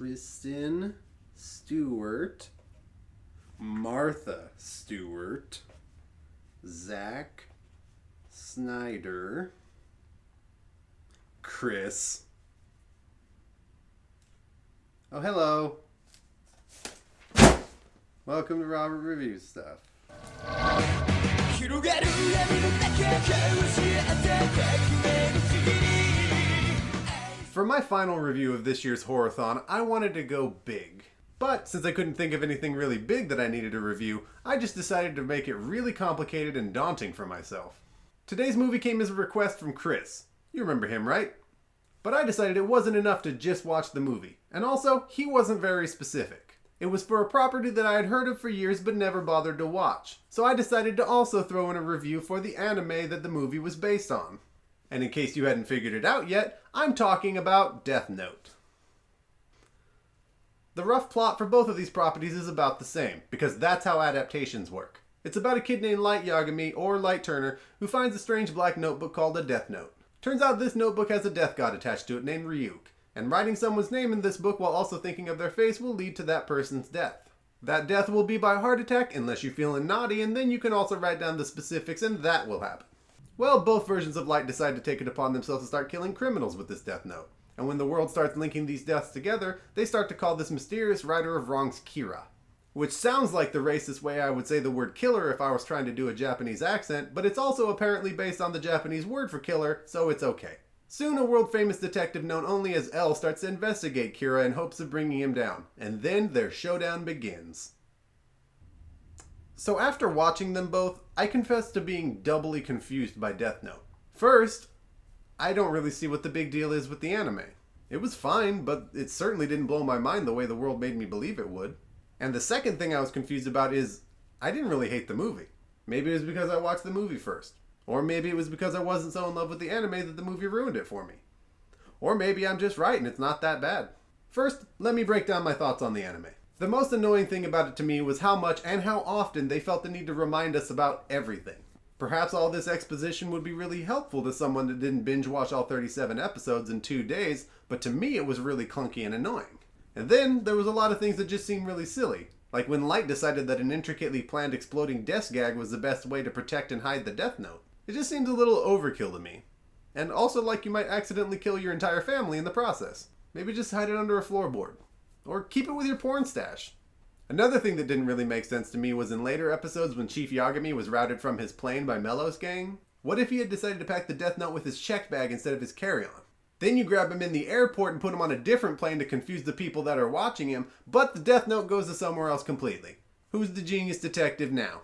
Kristen Stewart, Martha Stewart, Zack Snyder, Chris. Oh, hello. Welcome to Robert Reviews Stuff. For my final review of this year's Horrorthon, I wanted to go big. But since I couldn't think of anything really big that I needed to review, I just decided to make it really complicated and daunting for myself. Today's movie came as a request from Chris. You remember him, right? But I decided it wasn't enough to just watch the movie. And also, he wasn't very specific. It was for a property that I had heard of for years but never bothered to watch. So I decided to also throw in a review for the anime that the movie was based on. And in case you hadn't figured it out yet, I'm talking about Death Note. The rough plot for both of these properties is about the same, because that's how adaptations work. It's about a kid named Light Yagami, or Light Turner, who finds a strange black notebook called a Death Note. Turns out this notebook has a death god attached to it named Ryuk, and writing someone's name in this book while also thinking of their face will lead to that person's death. That death will be by heart attack unless you're feeling naughty, and then you can also write down the specifics and that will happen. Well, both versions of Light decide to take it upon themselves to start killing criminals with this Death Note. And when the world starts linking these deaths together, they start to call this mysterious righter of wrongs Kira. Which sounds like the racist way I would say the word killer if I was trying to do a Japanese accent, but it's also apparently based on the Japanese word for killer, so it's okay. Soon a world-famous detective known only as L starts to investigate Kira in hopes of bringing him down, and then their showdown begins. So after watching them both, I confess to being doubly confused by Death Note. First, I don't really see what the big deal is with the anime. It was fine, but it certainly didn't blow my mind the way the world made me believe it would. And the second thing I was confused about is, I didn't really hate the movie. Maybe it was because I watched the movie first. Or maybe it was because I wasn't so in love with the anime that the movie ruined it for me. Or maybe I'm just right and it's not that bad. First, let me break down my thoughts on the anime. The most annoying thing about it to me was how much and how often they felt the need to remind us about everything. Perhaps all this exposition would be really helpful to someone that didn't binge watch all 37 episodes in 2 days, but to me it was really clunky and annoying. And then there was a lot of things that just seemed really silly. Like when Light decided that an intricately planned exploding desk gag was the best way to protect and hide the Death Note. It just seems a little overkill to me. And also like you might accidentally kill your entire family in the process. Maybe just hide it under a floorboard. Or keep it with your porn stash. Another thing that didn't really make sense to me was in later episodes when Chief Yagami was routed from his plane by Mello's gang. What if he had decided to pack the Death Note with his check bag instead of his carry-on? Then you grab him in the airport and put him on a different plane to confuse the people that are watching him, but the Death Note goes to somewhere else completely. Who's the genius detective now?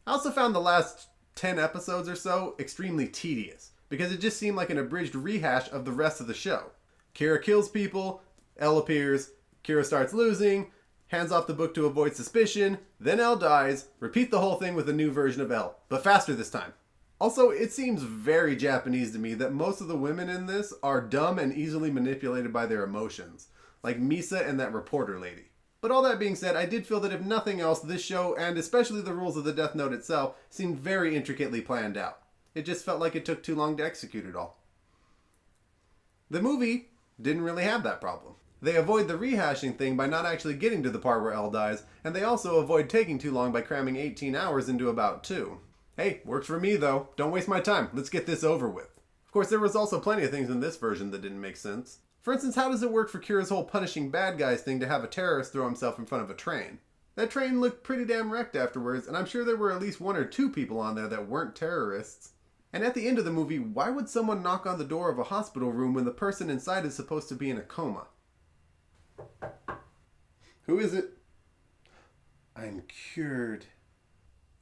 I also found the last 10 episodes or so extremely tedious, because it just seemed like an abridged rehash of the rest of the show. Kira kills people, L appears, Kira starts losing, hands off the book to avoid suspicion, then L dies, repeat the whole thing with a new version of L, but faster this time. Also, it seems very Japanese to me that most of the women in this are dumb and easily manipulated by their emotions, like Misa and that reporter lady. But all that being said, I did feel that if nothing else, this show, and especially the rules of the Death Note itself, seemed very intricately planned out. It just felt like it took too long to execute it all. The movie didn't really have that problem. They avoid the rehashing thing by not actually getting to the part where L dies, and they also avoid taking too long by cramming 18 hours into about 2. Hey, works for me though. Don't waste my time. Let's get this over with. Of course, there was also plenty of things in this version that didn't make sense. For instance, how does it work for Kira's whole punishing bad guys thing to have a terrorist throw himself in front of a train? That train looked pretty damn wrecked afterwards, and I'm sure there were at least 1 or 2 people on there that weren't terrorists. And at the end of the movie, why would someone knock on the door of a hospital room when the person inside is supposed to be in a coma? Who is it? I'm cured.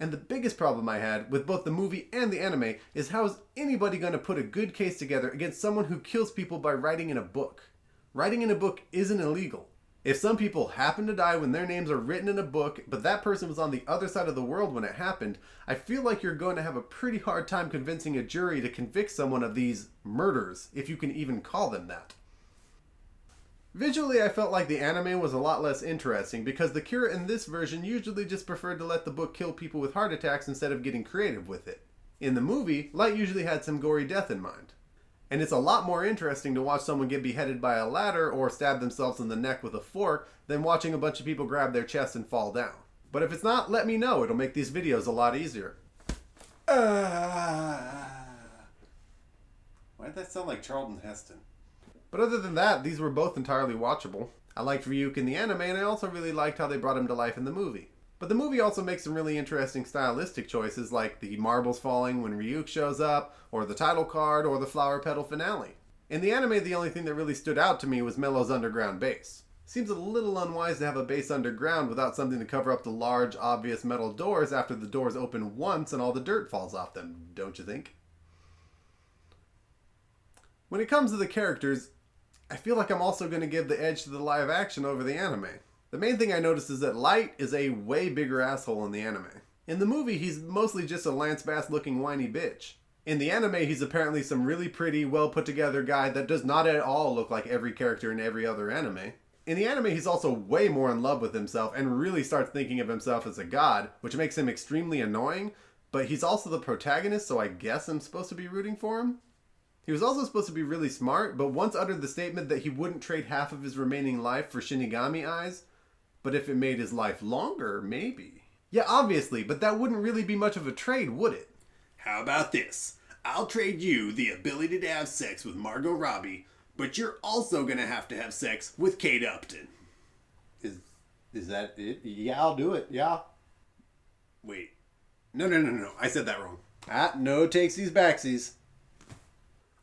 And the biggest problem I had with both the movie and the anime is how is anybody going to put a good case together against someone who kills people by writing in a book? Writing in a book isn't illegal. If some people happen to die when their names are written in a book, but that person was on the other side of the world when it happened, I feel like you're going to have a pretty hard time convincing a jury to convict someone of these murders, if you can even call them that. Visually, I felt like the anime was a lot less interesting because the Kira in this version usually just preferred to let the book kill people with heart attacks instead of getting creative with it. In the movie, Light usually had some gory death in mind. And it's a lot more interesting to watch someone get beheaded by a ladder or stab themselves in the neck with a fork than watching a bunch of people grab their chest and fall down. But if it's not, let me know. It'll make these videos a lot easier. Why did that sound like Charlton Heston? But other than that, these were both entirely watchable. I liked Ryuk in the anime, and I also really liked how they brought him to life in the movie. But the movie also makes some really interesting stylistic choices, like the marbles falling when Ryuk shows up, or the title card, or the flower petal finale. In the anime, the only thing that really stood out to me was Melo's underground base. Seems a little unwise to have a base underground without something to cover up the large, obvious metal doors after the doors open once and all the dirt falls off them, don't you think? When it comes to the characters, I feel like I'm also going to give the edge to the live action over the anime. The main thing I noticed is that Light is a way bigger asshole in the anime. In the movie, he's mostly just a Lance Bass looking whiny bitch. In the anime, he's apparently some really pretty, well put together guy that does not at all look like every character in every other anime. In the anime, he's also way more in love with himself and really starts thinking of himself as a god, which makes him extremely annoying, but he's also the protagonist, so I guess I'm supposed to be rooting for him? He was also supposed to be really smart, but once uttered the statement that he wouldn't trade half of his remaining life for Shinigami eyes, but if it made his life longer, maybe. Yeah, obviously, but that wouldn't really be much of a trade, would it? How about this? I'll trade you the ability to have sex with Margot Robbie, but you're also gonna have to have sex with Kate Upton. Is that it? Yeah, I'll do it, yeah. Wait. No. I said that wrong. No takesies backsies.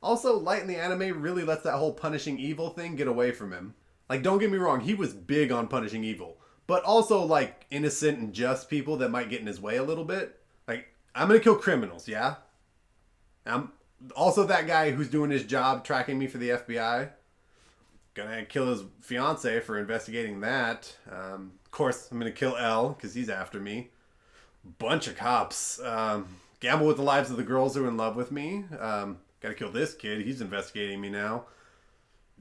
Also, Light in the anime really lets that whole punishing evil thing get away from him. Like, don't get me wrong, he was big on punishing evil. But also, like, innocent and just people that might get in his way a little bit. Like, I'm gonna kill criminals, yeah? I'm also that guy who's doing his job tracking me for the FBI. Gonna kill his fiance for investigating that. Of course, I'm gonna kill L, because he's after me. Bunch of cops. Gamble with the lives of the girls who are in love with me. Gotta kill this kid, he's investigating me now.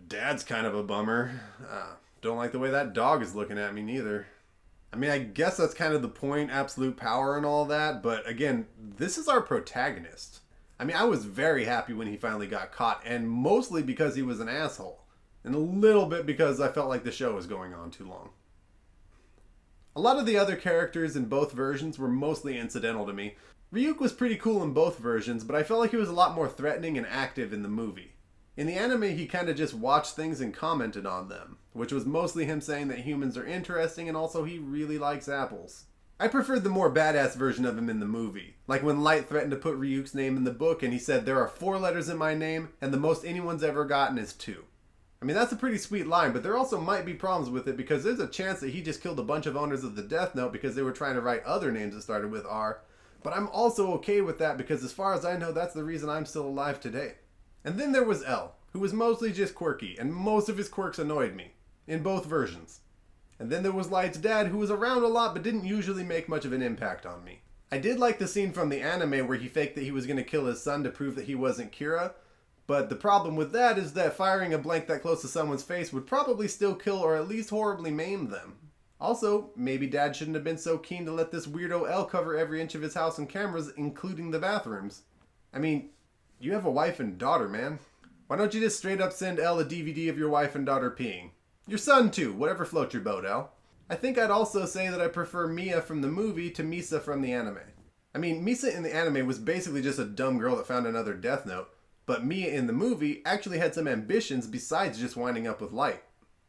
Dad's kind of a bummer. Don't like the way that dog is looking at me neither. I mean, I guess that's kind of the point, absolute power and all that, but again, this is our protagonist. I mean, I was very happy when he finally got caught, and mostly because he was an asshole. And a little bit because I felt like the show was going on too long. A lot of the other characters in both versions were mostly incidental to me. Ryuk was pretty cool in both versions, but I felt like he was a lot more threatening and active in the movie. In the anime, he kind of just watched things and commented on them, which was mostly him saying that humans are interesting and also he really likes apples. I preferred the more badass version of him in the movie, like when Light threatened to put Ryuk's name in the book and he said, "There are 4 letters in my name and the most anyone's ever gotten is 2. I mean, that's a pretty sweet line, but there also might be problems with it because there's a chance that he just killed a bunch of owners of the Death Note because they were trying to write other names that started with R. But I'm also okay with that because as far as I know, that's the reason I'm still alive today. And then there was L, who was mostly just quirky, and most of his quirks annoyed me, in both versions. And then there was Light's dad, who was around a lot but didn't usually make much of an impact on me. I did like the scene from the anime where he faked that he was going to kill his son to prove that he wasn't Kira, but the problem with that is that firing a blank that close to someone's face would probably still kill or at least horribly maim them. Also, maybe Dad shouldn't have been so keen to let this weirdo L cover every inch of his house in cameras, including the bathrooms. I mean, you have a wife and daughter, man. Why don't you just straight up send L a DVD of your wife and daughter peeing? Your son too, whatever floats your boat, L. I think I'd also say that I prefer Mia from the movie to Misa from the anime. I mean, Misa in the anime was basically just a dumb girl that found another Death Note, but Mia in the movie actually had some ambitions besides just winding up with Light.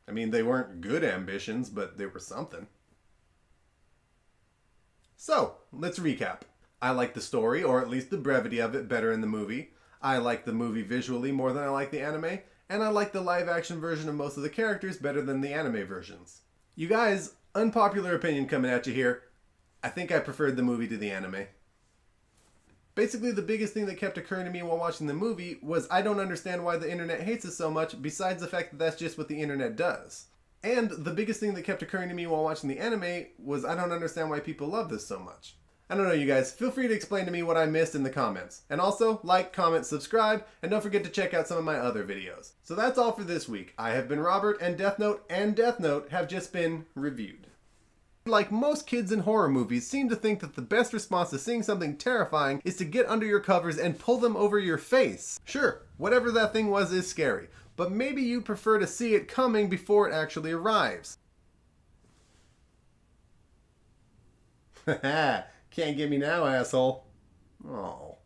I mean, they weren't good ambitions, but they were something. So, let's recap. I like the story, or at least the brevity of it, better in the movie. I like the movie visually more than I like the anime, and I like the live-action version of most of the characters better than the anime versions. You guys, unpopular opinion coming at you here. I think I preferred the movie to the anime. Basically, the biggest thing that kept occurring to me while watching the movie was I don't understand why the internet hates us so much, besides the fact that that's just what the internet does. And the biggest thing that kept occurring to me while watching the anime was I don't understand why people love this so much. I don't know, you guys. Feel free to explain to me what I missed in the comments. And also, like, comment, subscribe, and don't forget to check out some of my other videos. So that's all for this week. I have been Robert, and Death Note have just been reviewed. Like most kids in horror movies seem to think that the best response to seeing something terrifying is to get under your covers and pull them over your face. Sure, whatever that thing was is scary, but maybe you prefer to see it coming before it actually arrives. Haha, can't get me now, asshole. Oh.